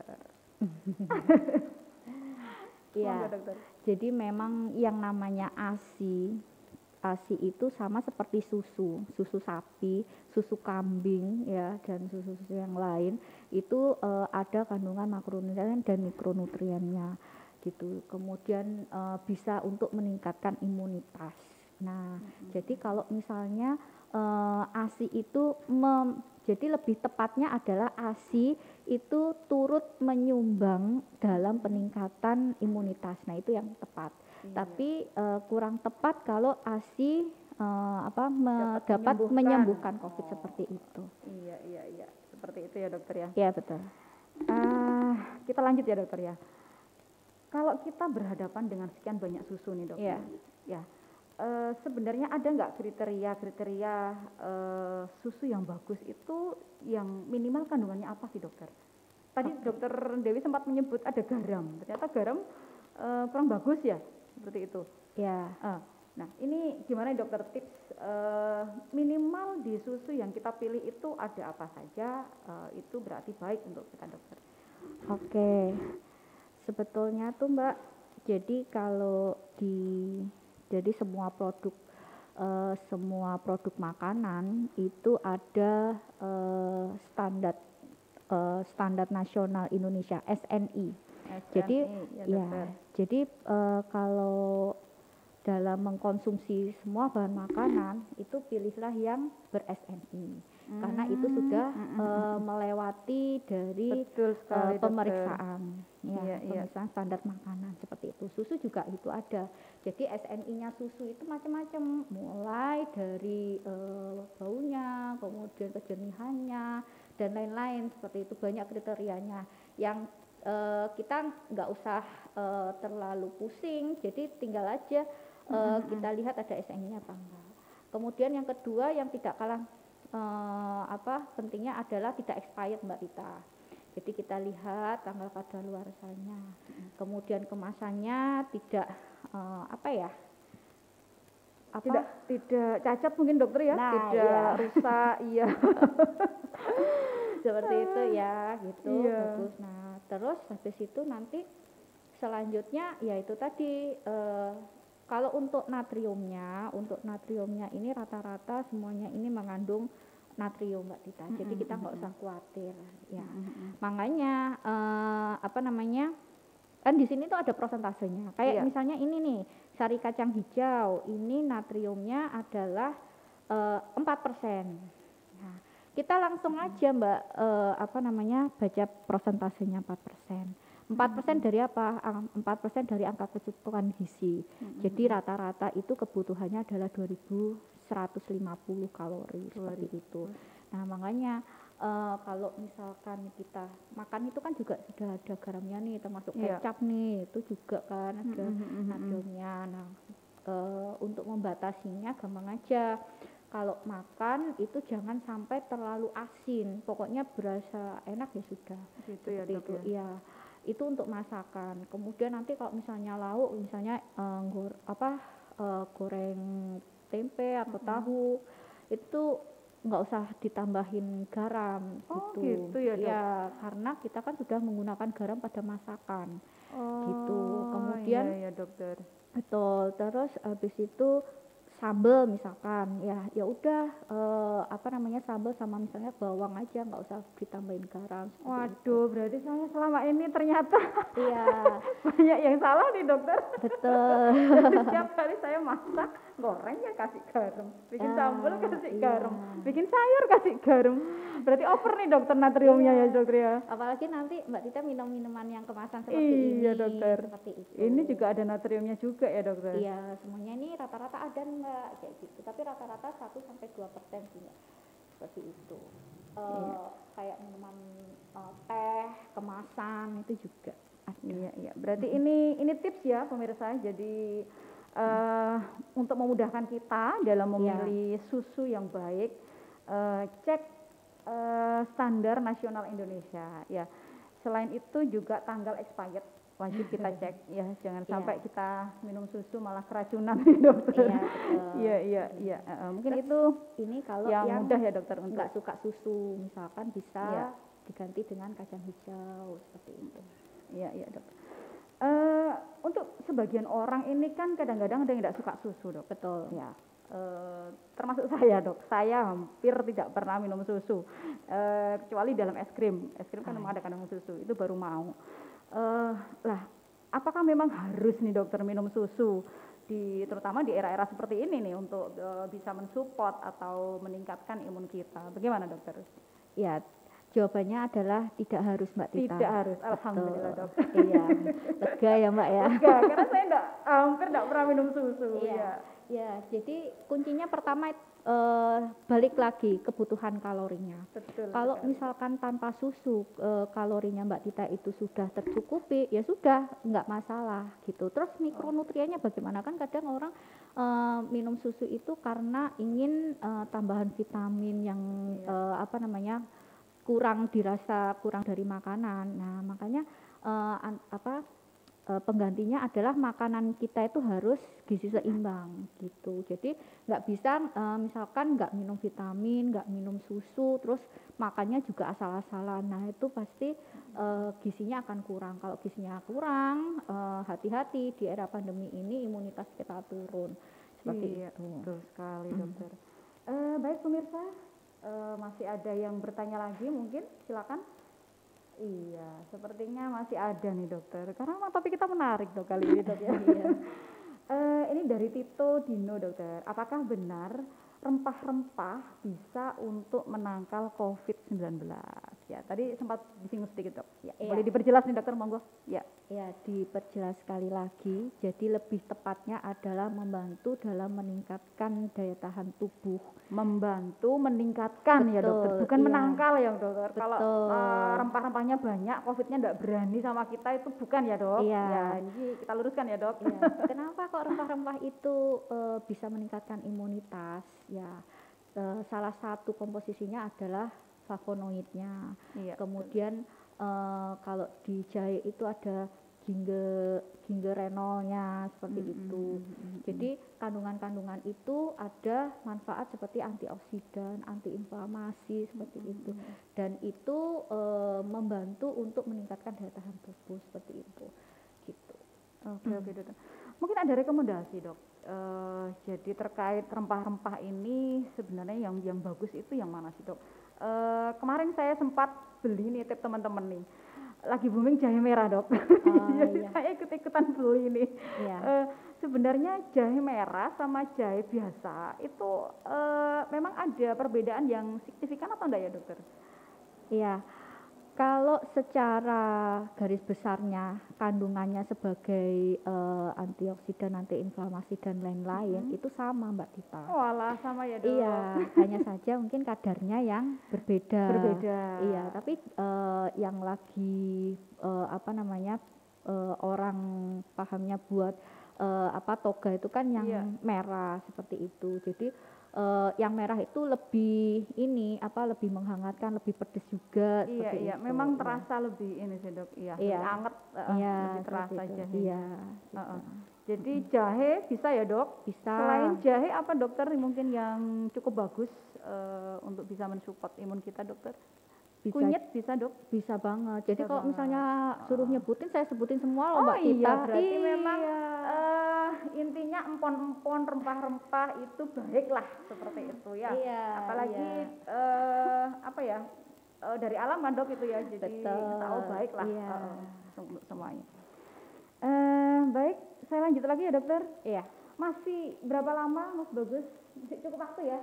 Iya. Jadi memang yang namanya ASI itu sama seperti susu sapi, susu kambing ya dan susu-susu yang lain itu ada kandungan makronutrien dan mikronutriennya gitu. Kemudian bisa untuk meningkatkan imunitas. Nah, jadi kalau misalnya ASI itu jadi lebih tepatnya adalah ASI itu turut menyumbang dalam peningkatan imunitas. Nah, itu yang tepat. Tapi kurang tepat kalau ASI dapat menyembuhkan COVID seperti itu. Iya. Seperti itu ya dokter ya. Iya, betul. Kita lanjut ya dokter ya. Kalau kita berhadapan dengan sekian banyak susu nih dokter. Iya. Ya. Sebenarnya ada nggak kriteria susu yang bagus itu yang minimal kandungannya apa sih dokter? Tadi dokter Dewi sempat menyebut ada garam. Ternyata garam kurang bagus ya, seperti itu. Ya. Nah, ini gimana dokter tips minimal di susu yang kita pilih itu ada apa saja? Itu berarti baik untuk kita dokter. Oke. Sebetulnya tuh Mbak, jadi kalau jadi semua produk makanan itu ada standar nasional Indonesia SNI. Jadi ya, jadi kalau dalam mengkonsumsi semua bahan makanan itu pilihlah yang ber-SNI karena itu sudah melewati dari Betul sekali, dokter. pemeriksaan ya, Iya, iya. pemeriksaan standar makanan seperti itu. Susu juga itu ada. Jadi SNI-nya susu itu macam-macam, mulai dari baunya, kemudian kejernihannya dan lain-lain seperti itu, banyak kriterianya yang kita nggak usah terlalu pusing, jadi tinggal aja kita lihat ada SNI-nya apa enggak. Kemudian yang kedua yang tidak kalah pentingnya adalah tidak expired Mbak Tita. Jadi kita lihat tanggal kadaluarsanya. Kemudian kemasannya tidak tidak cacat mungkin dokter ya, Nah, tidak iya. rusak, iya. seperti itu ya, gitu. Iya. Bagus. Nah, terus habis itu nanti selanjutnya yaitu tadi kalau untuk natriumnya ini rata-rata semuanya ini mengandung natrium Mbak Tita. Jadi kita nggak usah khawatir ya. Makanya kan di sini tuh ada prosentasenya. Kayak Iya. misalnya ini nih, sari kacang hijau, ini natriumnya adalah 4%. Nah, kita langsung aja Mbak baca prosentasenya 4%. 4% dari apa? 4% dari angka kecukupan gizi. Jadi rata-rata itu kebutuhannya adalah 2150 kalori seperti itu. Nah, makanya kalau misalkan kita makan itu kan juga sudah ada garamnya nih, termasuk kecap nih, itu juga kan ada natriumnya. Nah, untuk membatasinya gampang aja. Kalau makan itu jangan sampai terlalu asin, pokoknya berasa enak ya sudah. Gitu ya, Seperti Dok, itu ya. ya. Itu untuk masakan. Kemudian nanti kalau misalnya lauk, misalnya goreng tempe atau tahu, itu nggak usah ditambahin garam. Oh, gitu. gitu ya, Dok? Ya, karena kita kan sudah menggunakan garam pada masakan. Gitu. Oh, Kemudian iya, dokter. betul. Terus habis itu sambal misalkan ya udah sambal sama misalnya bawang aja, nggak usah ditambahin garam. Waduh, berarti saya selama ini ternyata Iya. banyak yang salah nih, dokter. Betul. Setiap kali saya masak, goreng ya kasih garam, bikin sambal kasih iya. garam, bikin sayur kasih garam. Berarti over nih dokter natriumnya ya, dokter ya. Apalagi nanti Mbak Tita minum minuman yang kemasan seperti ini. Iya, dokter. Seperti itu. Ini juga ada natriumnya juga ya, dokter. Iya, semuanya ini rata-rata ada Mbak kayak gitu. Tapi rata-rata 1-2% sih Mbak. Seperti itu. Kayak minuman teh kemasan itu juga ada. Iya. Berarti ini tips ya pemirsa. Jadi untuk memudahkan kita dalam memilih susu yang baik, cek standar nasional Indonesia. Ya. Selain itu juga tanggal expired wajib kita cek ya, jangan sampai kita minum susu malah keracunan nih, dokter. Iya. Mungkin Terus, itu ini kalau yang mudah ya, dokter, untuk nggak suka susu misalkan bisa diganti dengan kacang hijau seperti itu. Iya, dok. Untuk sebagian orang ini kan kadang-kadang ada yang tidak suka susu, dok. Betul. Ya. Termasuk saya, dok. Saya hampir tidak pernah minum susu, kecuali dalam es krim. Es krim kan memang ada kandungan susu, itu baru mau. Apakah memang harus nih, dokter, minum susu terutama di era-era seperti ini nih untuk bisa mensupport atau meningkatkan imun kita? Bagaimana, dokter? Ya, jawabannya adalah tidak harus Mbak Tita. Tidak harus, alhamdulillah, dok. Iya, lega ya Mbak ya. Lega, karena saya hampir tidak pernah minum susu. Ya, jadi kuncinya pertama balik lagi kebutuhan kalorinya. Betul. Kalau misalkan tanpa susu kalorinya Mbak Tita itu sudah tercukupi, ya sudah nggak masalah gitu. Terus mikronutriennya bagaimana? Kan kadang orang minum susu itu karena ingin tambahan vitamin yang kurang dari makanan. Nah, makanya penggantinya adalah makanan kita itu harus gizi seimbang gitu. Jadi nggak bisa misalkan nggak minum vitamin, nggak minum susu, terus makannya juga asal-asalan. Nah, itu pasti gizinya akan kurang. Kalau gizinya kurang, hati-hati di era pandemi ini imunitas kita turun. Seperti itu. Betul sekali, dokter. Baik pemirsa, masih ada yang bertanya lagi mungkin, silakan. Iya, sepertinya masih ada nih, dokter. Karena memang topik kita menarik, dok, kali ini, dok ya. Ini dari Tito Dino, dokter. Apakah benar rempah-rempah bisa untuk menangkal COVID-19? Ya, tadi sempat disinggung sedikit, dok. Ya, Iya. boleh diperjelas nih, dokter, monggo. Ya. Ya, diperjelas sekali lagi. Jadi lebih tepatnya adalah membantu dalam meningkatkan daya tahan tubuh. Membantu meningkatkan ya, dokter, Betul, bukan iya. menangkal ya, dokter. Kalau Betul. rempah-rempahnya banyak, COVID-nya enggak berani sama kita, itu bukan ya, dok? Iya. Ya, ini kita luruskan ya, dok. Iya. Kenapa kok rempah-rempah itu bisa meningkatkan imunitas? Ya, salah satu komposisinya adalah flavonoidnya. Iya. Kemudian kalau di jahe itu ada gingerenolnya seperti itu. Jadi kandungan-kandungan itu ada manfaat seperti antioksidan, antiinflamasi seperti itu. Dan itu membantu untuk meningkatkan daya tahan tubuh seperti itu. Gitu. Oke, dokter. Mungkin ada rekomendasi, dok. Jadi terkait rempah-rempah ini sebenarnya yang bagus itu yang mana sih, dok? Kemarin saya sempat beli nih, tip teman-teman nih. Lagi booming jahe merah, dok. Jadi Iya. saya ikut-ikutan beli nih. Iya. Sebenarnya jahe merah sama jahe biasa itu memang ada perbedaan yang signifikan atau enggak ya, dokter? Iya. Kalau secara garis besarnya kandungannya sebagai antioksidan, antiinflamasi dan lain-lain itu sama, Mbak Tita. Walah, sama ya, dok. Iya, hanya saja mungkin kadarnya yang berbeda. Berbeda. Iya, tapi yang lagi orang pahamnya buat toga itu kan yang Iya. merah seperti itu. Jadi yang merah itu lebih lebih menghangatkan, lebih pedes juga Iya, seperti iya. itu. Memang Iya. terasa lebih ini sih, dok. Iya, Iya. lebih anget, Iya, lebih terasa seperti itu. jahe. Iya, Heeh. gitu. Jadi jahe bisa ya, dok? Bisa. Selain jahe apa, dokter, mungkin yang cukup bagus untuk bisa mensupport imun kita, dokter? Bisa. Kunyit bisa, dok? Bisa banget. Jadi Bisa kalau banget. misalnya suruh nyebutin, saya sebutin semua loh, Oh Mbak Tita. iya, berarti Iya. memang intinya empon-empon rempah-rempah itu baiklah seperti itu ya. Iya, Apalagi iya. dari alam kan, dok, itu ya. Jadi Betul. tahu baiklah Iya. semuanya. Baik, saya lanjut lagi ya, dokter. Iya. Masih berapa lama, Mas Bagus? Masih cukup waktu ya?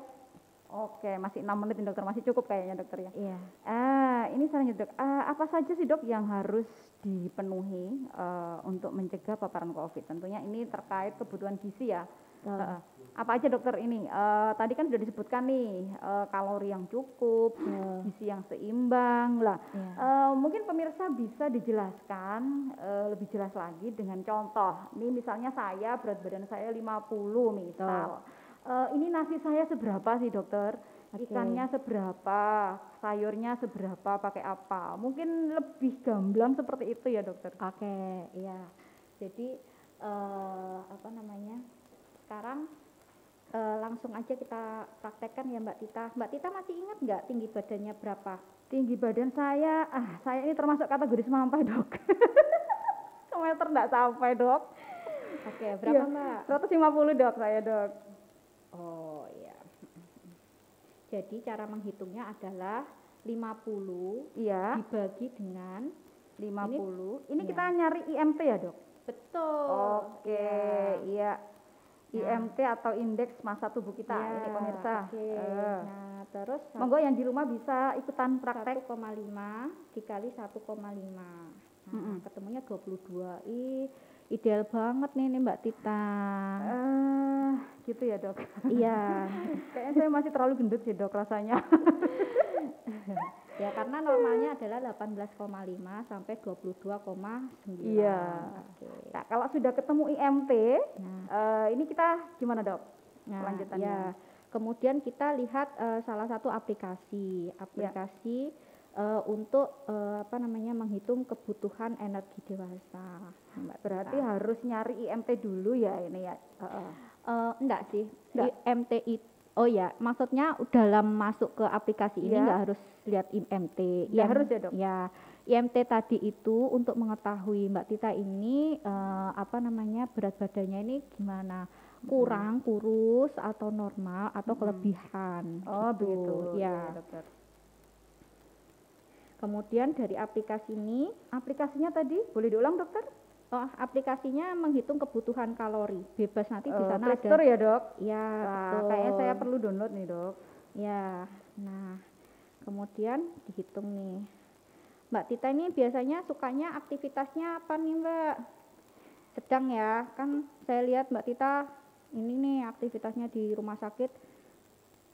Oke, masih 6 menit nih, dokter, masih cukup kayaknya, dokter ya. Iya. Ini saya lanjut, dok. Apa saja sih, dok, yang harus dipenuhi untuk mencegah paparan COVID? Tentunya ini terkait kebutuhan gizi ya. Apa aja, dokter, ini? Tadi kan sudah disebutkan nih kalori yang cukup, gizi yang seimbang lah. Mungkin pemirsa bisa dijelaskan lebih jelas lagi dengan contoh. Ini misalnya saya berat badan saya 50 misal. Ini nasi saya seberapa sih, dokter? Ikannya seberapa? Sayurnya seberapa? Pakai apa? Mungkin lebih gamblang seperti itu ya, dokter. Oke, iya. Jadi sekarang langsung aja kita praktekkan ya, Mbak Tita. Mbak Tita masih ingat nggak tinggi badannya berapa? Tinggi badan saya ini termasuk kategori semampai, dok. Semeter enggak sampai, dok. Oke, berapa, Iya, Mbak? 150, dok, saya, dok. Oh iya. Jadi cara menghitungnya adalah 50 Iya, dibagi dengan 50. Ini iya. kita nyari IMT ya, dok? Betul. Oke, iya. IMT atau indeks massa tubuh kita ini, pemirsa. Oke. Nah, terus Monggo yang di rumah bisa ikutan praktek. 1,5 dikali 1,5. Nah, ketemunya 22. Ideal banget nih Mbak Tita. Gitu ya, dok. Iya. Kayaknya saya masih terlalu gendut sih, dok, rasanya. Ya, karena normalnya adalah 18,5 sampai 22,9. Iya. Oke. Nah, kalau sudah ketemu IMT, ini kita gimana, dok? Nah, Lanjutannya. ya. Kemudian kita lihat salah satu aplikasi untuk menghitung kebutuhan energi dewasa. Berarti harus nyari IMT dulu ya ini ya. Enggak sih. Enggak. IMT itu maksudnya dalam masuk ke aplikasi ini nggak harus lihat IMT. Nggak harus ya, dok? Ya, IMT tadi itu untuk mengetahui Mbak Tita ini berat badannya ini gimana, kurang, kurus atau normal atau kelebihan. Oh, gitu. begitu. Ya, dokter. Kemudian dari aplikasi ini, aplikasinya tadi boleh diulang, dokter? aplikasinya menghitung kebutuhan kalori bebas, nanti di sana Play ada. Store ya dok? Ya, Wah, betul. kayaknya saya perlu download nih dok. Ya, nah kemudian dihitung nih. Mbak Tita ini biasanya sukanya aktivitasnya apa nih Mbak? Sedang ya, kan saya lihat Mbak Tita ini nih aktivitasnya di rumah sakit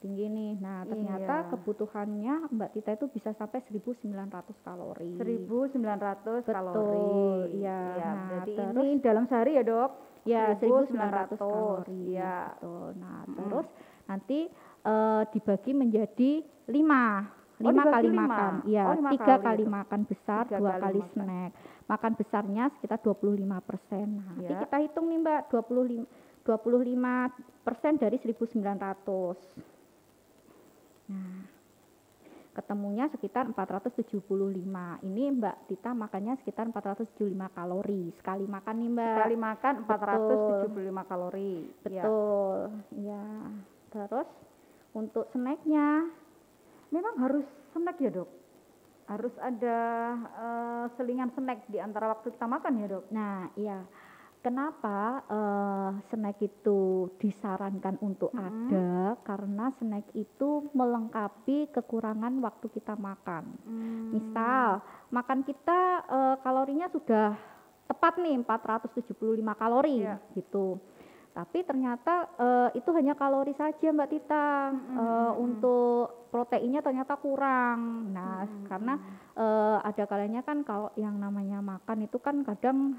tinggi nih. Nah, ternyata Iya. kebutuhannya Mbak Tita itu bisa sampai 1.900 kalori. 1.900 kalori. Betul, iya. Ya, Nah, berarti terus ini dalam sehari ya dok? ya 1.900 kalori. Ya. Betul. Nah, Mm-mm. terus nanti dibagi menjadi 5 dibagi kali 5. makan. Ya, Oh, 5 3 kali kali itu. makan besar, 3 2 kali kali makan. snack. Makan besarnya sekitar 25%. Nah, nanti Ya. kita hitung nih Mbak, 25% dari 1.900. Nah, ketemunya sekitar 475. Ini Mbak Tita makannya sekitar 475 kalori sekali makan nih Mbak. Sekali makan 475 kalori. Betul. Ya. Terus untuk snacknya Memang harus snack ya dok? Harus ada selingan snack di antara waktu kita makan ya dok? Nah, iya. Kenapa snack itu disarankan untuk ada? Karena snack itu melengkapi kekurangan waktu kita makan. Misal, makan kita kalorinya sudah tepat nih 475 kalori Iya. gitu. Tapi ternyata itu hanya kalori saja Mbak Tita. Untuk proteinnya ternyata kurang. Nah, karena ada kalanya kan kalau yang namanya makan itu kan kadang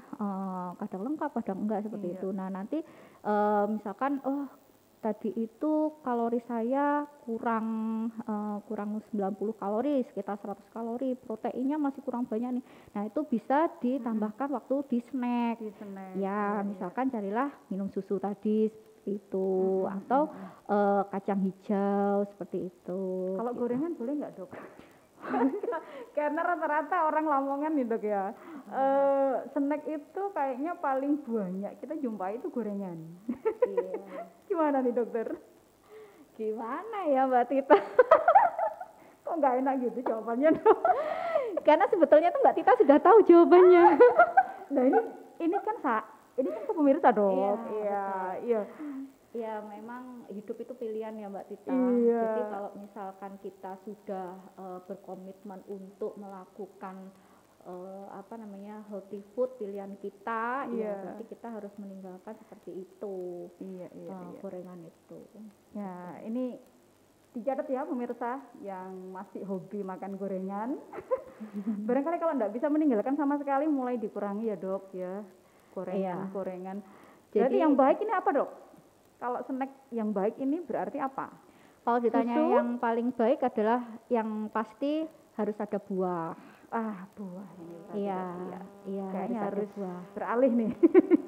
lengkap, kadang enggak seperti Iya. itu. Nah, nanti misalkan tadi itu kalori saya kurang 90 kalori, sekitar 100 kalori, proteinnya masih kurang banyak nih. Nah, itu bisa ditambahkan waktu di snack. Di snack. Ya, misalkan carilah minum susu tadi seperti itu, atau kacang hijau seperti itu. Kalau gitu. gorengan boleh nggak dok? Karena rata-rata orang Lamongan nih dok ya, snack itu kayaknya paling banyak kita jumpai itu gorengan. Iya. Gimana nih dokter? Gimana ya Mbak Tita? Kok nggak enak gitu jawabannya dok? Karena sebetulnya tuh Mbak Tita sudah tahu jawabannya. Nah ini kan ini kan ke pemirsa dok. Iya, Iya, betul. iya. Ya memang hidup itu pilihan ya Mbak Tita. Iya. Jadi kalau misalkan kita sudah berkomitmen untuk melakukan healthy food pilihan kita, Iya. ya berarti kita harus meninggalkan seperti itu. Iya. Gorengan itu. Ya ini dicatat ya pemirsa yang masih hobi makan gorengan. Barangkali kalau nggak bisa meninggalkan sama sekali mulai dikurangi ya dok ya. Gorengan. Berarti Jadi yang baik ini apa dok? Kalau snack yang baik ini berarti apa? kalau ditanya Susu? yang paling baik adalah yang pasti harus ada buah. Buah ini berarti Iya, dok, ya. iya Kayaknya ada harus buah. beralih nih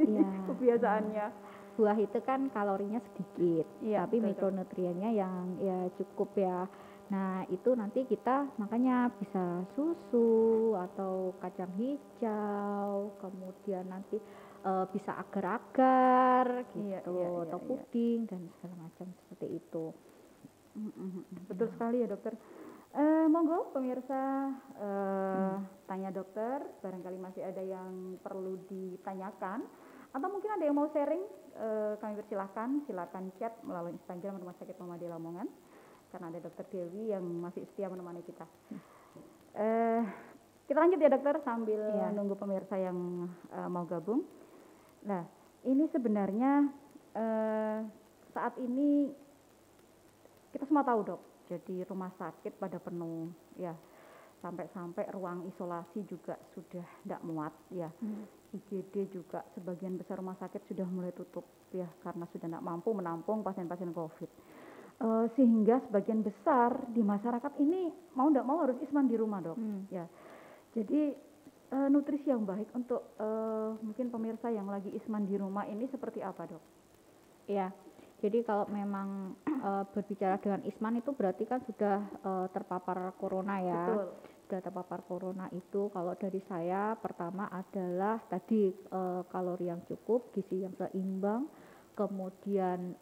Iya. kebiasaannya. Buah itu kan kalorinya sedikit, Iya, tapi betul, mikronutriennya yang ya cukup ya. Nah, itu nanti kita makanya bisa susu atau kacang hijau, kemudian nanti bisa agar-agar gitu, Iya, atau iya. puding dan segala macam seperti itu. Betul sekali ya dokter. Monggo pemirsa tanya dokter, barangkali masih ada yang perlu ditanyakan atau mungkin ada yang mau sharing, kami silakan chat melalui Instagram Rumah Sakit Muhammadiyah Lamongan karena ada dokter Dewi yang masih setia menemani kita. Kita lanjut ya dokter sambil nunggu pemirsa yang mau gabung. Nah ini sebenarnya saat ini kita semua tahu dok, jadi rumah sakit pada penuh ya, sampai ruang isolasi juga sudah tidak muat ya. IGD juga sebagian besar rumah sakit sudah mulai tutup ya karena sudah tidak mampu menampung pasien-pasien COVID. Sehingga sebagian besar di masyarakat ini mau tidak mau harus isman di rumah dok. Ya, jadi nutrisi yang baik untuk mungkin pemirsa yang lagi isman di rumah ini seperti apa dok? Ya, jadi kalau memang berbicara dengan isman itu berarti kan sudah terpapar corona ya. Betul. Sudah terpapar corona itu kalau dari saya pertama adalah tadi kalori yang cukup, gizi yang seimbang, kemudian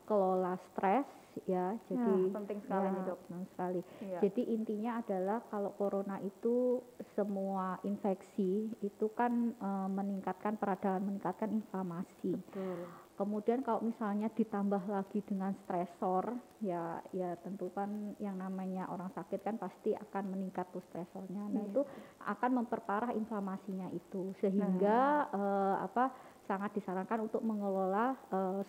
kelola stres ya. Nah, Jadi penting sekali nih, Dok. benar sekali. Iya. Jadi intinya adalah kalau corona itu semua infeksi itu kan meningkatkan peradangan, meningkatkan inflamasi. Betul. Kemudian kalau misalnya ditambah lagi dengan stresor, ya tentu kan yang namanya orang sakit kan pasti akan meningkat tuh stresornya. Nah, Iya. itu akan memperparah inflamasinya itu sehingga sangat disarankan untuk mengelola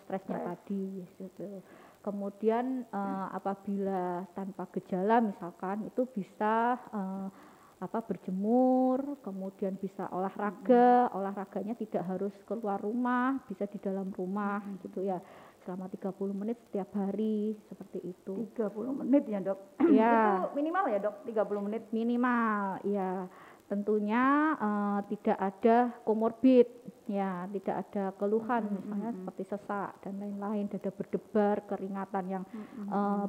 stresnya tadi gitu. Kemudian apabila tanpa gejala misalkan itu bisa berjemur, kemudian bisa olahraga, olahraganya tidak harus keluar rumah, bisa di dalam rumah gitu ya, selama 30 menit setiap hari, seperti itu. 30 menit ya, Dok? Ya. Itu minimal ya, Dok, 30 menit? Minimal, ya. Tentunya tidak ada komorbid, ya, tidak ada keluhan misalnya seperti sesak dan lain-lain, dada berdebar, keringatan yang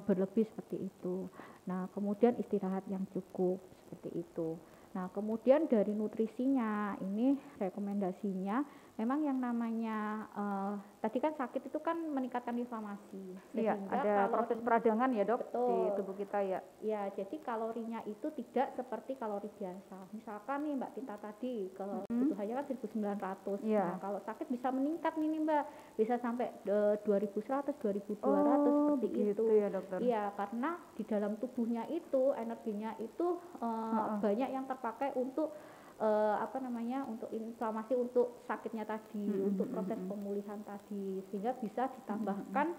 berlebih seperti itu. Nah, kemudian istirahat yang cukup seperti itu. Nah, kemudian dari nutrisinya ini rekomendasinya memang yang namanya tadi kan sakit itu kan meningkatkan inflamasi. Iya, Sehingga ada proses peradangan ya, Dok, betul, di tubuh kita ya. Ya, jadi kalorinya itu tidak seperti kalori biasa. Misalkan nih Mbak Tita tadi kebutuhannya kan 1.900. Iya. Nah, kalau sakit bisa meningkat nih Mbak, bisa sampai 2.100, 2.200 Oh, seperti begitu itu. ya, Dokter. Iya, karena di dalam tubuhnya itu energinya itu banyak yang terpakai untuk untuk inflamasi, untuk sakitnya tadi, untuk proses pemulihan tadi, sehingga bisa ditambahkan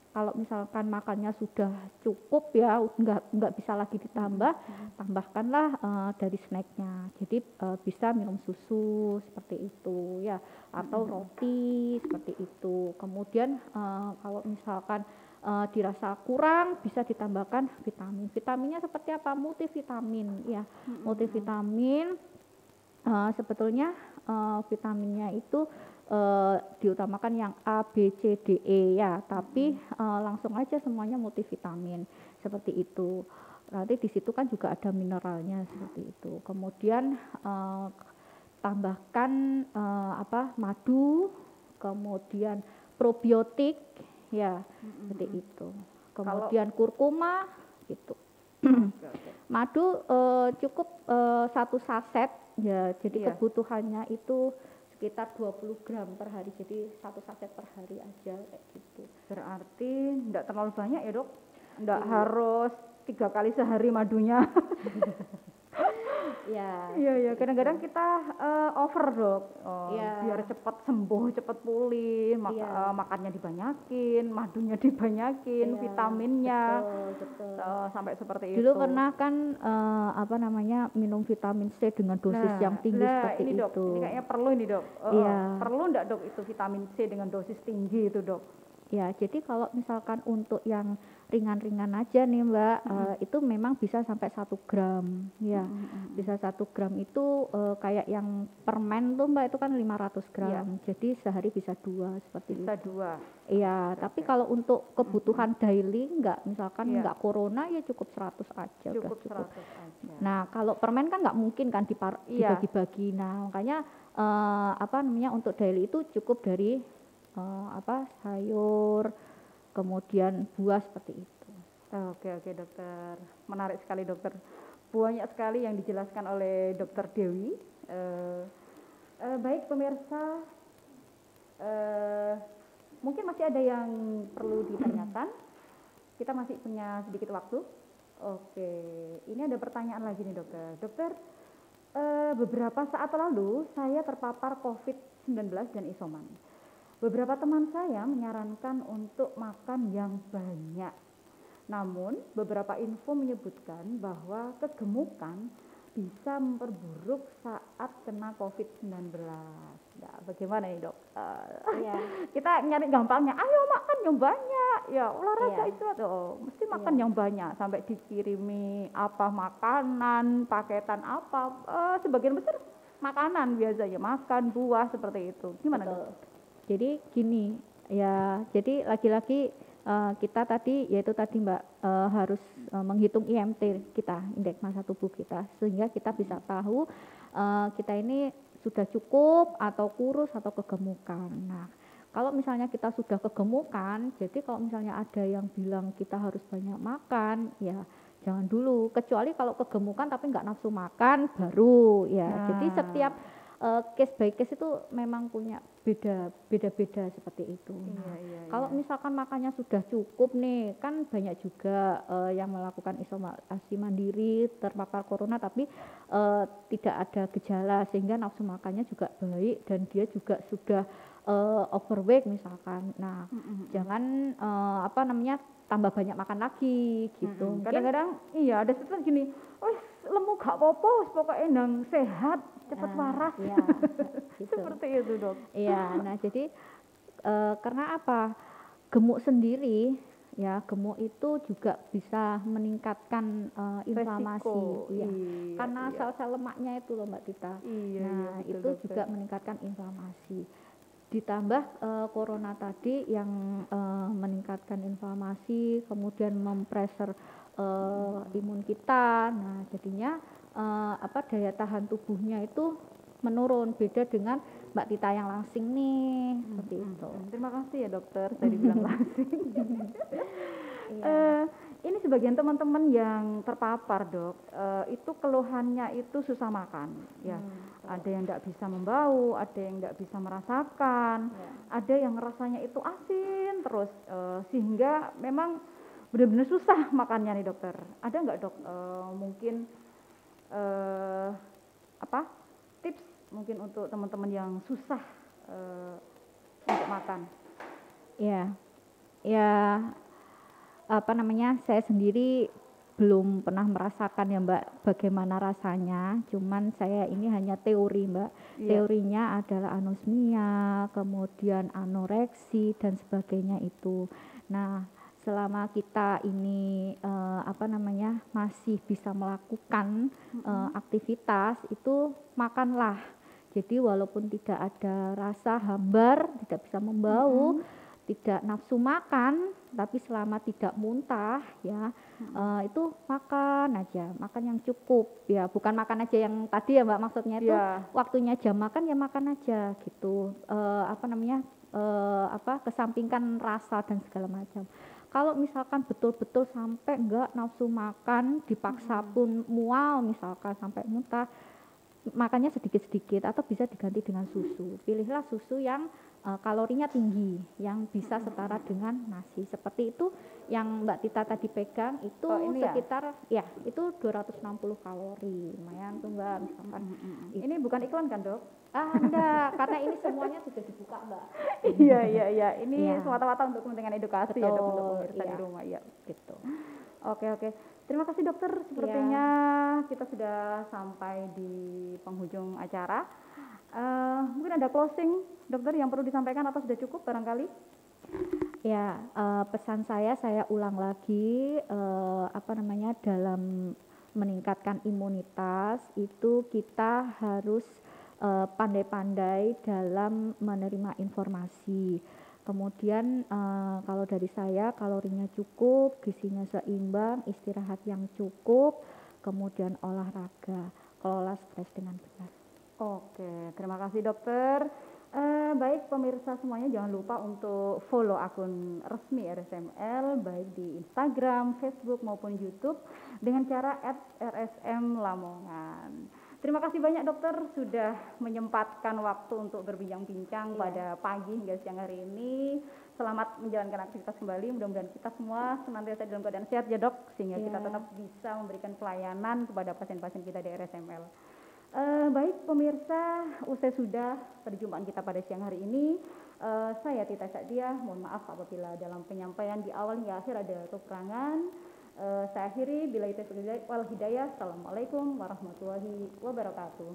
kalau misalkan makannya sudah cukup ya, nggak bisa lagi ditambah, tambahkanlah dari snacknya. Jadi bisa minum susu seperti itu ya, atau roti seperti itu. Kemudian kalau misalkan dirasa kurang, bisa ditambahkan vitamin. Vitaminnya seperti apa? Multivitamin ya. Multivitamin sebetulnya vitaminnya itu diutamakan yang A, B, C, D, E ya, tapi langsung aja semuanya multivitamin seperti itu. Nanti di situ kan juga ada mineralnya seperti itu. Kemudian tambahkan madu, kemudian probiotik ya, seperti itu. Kemudian kurkuma gitu. Madu cukup 1 saset ya, jadi kebutuhannya itu sekitar 20 gram per hari, jadi 1 saset per hari aja kayak gitu. Berarti enggak terlalu banyak ya, Dok? Enggak harus 3 kali sehari madunya. Ya. Iya, kadang-kadang kita over, Dok. Ya. Biar cepat sembuh, cepat pulih, makannya dibanyakin, madunya dibanyakin, vitaminnya. Betul. Sampai seperti Dulu itu. pernah kan minum vitamin C dengan dosis yang tinggi seperti ini, Dok, itu. ini kayaknya perlu ini, Dok. Iya. Perlu enggak, Dok, itu vitamin C dengan dosis tinggi itu, Dok? Ya, jadi kalau misalkan untuk yang ringan-ringan aja nih Mbak, itu memang bisa sampai 1 gram ya. Bisa 1 gram itu kayak yang permen tuh Mbak, itu kan 500 gram. Jadi sehari bisa 2 seperti itu. Bisa 2. Iya, tapi kalau untuk kebutuhan daily misalkan enggak corona ya cukup 100 aja. Cukup udah 100 aja. Nah, kalau permen kan nggak mungkin kan dibagi-bagi. Nah, makanya untuk daily itu cukup dari sayur, kemudian buah seperti itu. Oke, Dokter. Menarik sekali, Dokter. Banyak sekali yang dijelaskan oleh Dokter Dewi. Baik pemirsa, mungkin masih ada yang perlu ditanyakan. Kita masih punya sedikit waktu. Oke, ini ada pertanyaan lagi nih, Dokter. Dokter, beberapa saat lalu saya terpapar COVID-19 dan isoman. Beberapa teman saya menyarankan untuk makan yang banyak. Namun, beberapa info menyebutkan bahwa kegemukan bisa memperburuk saat kena COVID-19. Nah, bagaimana nih, Dok? Kita nyari gampangnya, ayo makan yang banyak. Ya, olahraga itu mesti makan yang banyak. Sampai dikirimi makanan, paketan sebagian besar makanan biasanya, makan buah seperti itu. Gimana, Dok? Jadi gini ya, jadi lagi-lagi kita tadi Mbak harus menghitung IMT kita, indeks massa tubuh kita, sehingga kita bisa tahu kita ini sudah cukup atau kurus atau kegemukan. Nah, Kalau misalnya kita sudah kegemukan, jadi kalau misalnya ada yang bilang kita harus banyak makan, ya jangan dulu. Kecuali kalau kegemukan tapi nggak nafsu makan, baru ya. Jadi setiap case by case itu memang punya beda-beda seperti itu. Nah, kalau misalkan makannya sudah cukup nih, kan banyak juga yang melakukan isolasi mandiri terpapar corona tapi tidak ada gejala sehingga nafsu makannya juga baik dan dia juga sudah overweight misalkan. Nah, jangan apa namanya tambah banyak makan lagi gitu. Kadang-kadang iya ada sesuatu gini, wes lemu gak apa-apa, wes pokoknya nang sehat, cepat waras. Ya, gitu. Seperti itu dok. Iya, nah jadi karena apa? Gemuk sendiri ya, gemuk itu juga bisa meningkatkan inflamasi. Resiko, Iya. iya, Karena iya. sel-sel lemaknya itu loh Mbak Tita. Iya, Nah, betul, itu dokter. juga meningkatkan inflamasi. Ditambah corona tadi yang meningkatkan inflamasi, kemudian mempreser imun kita. Nah, jadinya apa daya tahan tubuhnya itu menurun, beda dengan Mbak Tita yang langsing nih, seperti itu. Terima kasih ya dokter, saya dibilang langsing. Iya. Ini sebagian teman-teman yang terpapar dok, itu keluhannya itu susah makan, ya. Ada yang tidak bisa membau, ada yang tidak bisa merasakan, ada yang rasanya itu asin terus, sehingga memang benar-benar susah makannya nih dokter. Ada nggak dok, mungkin apa tips mungkin untuk teman-teman yang susah untuk makan? Ya, ya apa namanya, saya sendiri belum pernah merasakan ya Mbak bagaimana rasanya, cuman saya ini hanya teori Mbak. Teorinya adalah anosmia, kemudian anoreksi dan sebagainya itu. Nah, selama kita ini apa namanya masih bisa melakukan aktivitas itu makanlah. Jadi walaupun tidak ada rasa hambar, tidak bisa membau, tidak nafsu makan, tapi selama tidak muntah ya itu makan aja, makan yang cukup ya, bukan makan aja yang tadi ya Mbak, maksudnya itu waktunya jam makan ya makan aja gitu, apa namanya apa kesampingkan rasa dan segala macam. Kalau misalkan betul-betul sampai enggak nafsu makan, dipaksa pun mual misalkan sampai muntah, makannya sedikit-sedikit atau bisa diganti dengan susu. Pilihlah susu yang kalorinya tinggi, yang bisa setara dengan nasi. Seperti itu yang Mbak Tita tadi pegang itu sekitar ya itu 260 kalori. Lumayan tuh Mbak misalkan. Ini bukan iklan kan dok? Enggak, karena ini semuanya sudah dibuka Mbak. Iya. Ini semata-mata untuk kepentingan edukasi ya dok, untuk pemirsa di rumah ya. Gitu. Oke. Terima kasih dokter. Sepertinya kita sudah sampai di penghujung acara. Mungkin ada closing dokter yang perlu disampaikan atau sudah cukup barangkali? Ya, pesan saya ulang lagi apa namanya dalam meningkatkan imunitas itu kita harus pandai-pandai dalam menerima informasi. Kemudian kalau dari saya kalorinya cukup, gizinya seimbang, istirahat yang cukup, kemudian olahraga, kelola stres dengan benar. Oke, terima kasih dokter. Baik pemirsa semuanya, jangan lupa untuk follow akun resmi RSML baik di Instagram, Facebook maupun YouTube dengan cara @rsmlamongan. Terima kasih banyak dokter sudah menyempatkan waktu untuk berbincang-bincang pada pagi hingga siang hari ini. Selamat menjalankan aktivitas kembali. Mudah-mudahan kita semua senantiasa dalam keadaan sehat ya dok, sehingga kita tetap bisa memberikan pelayanan kepada pasien-pasien kita di RSML. Baik pemirsa, usai sudah perjumpaan kita pada siang hari ini. Saya Tita Sa'diah, mohon maaf apabila dalam penyampaian di awal hingga akhir ada kekurangan. Saya akhiri, billahi taufiq wal hidayah. Assalamualaikum warahmatullahi wabarakatuh.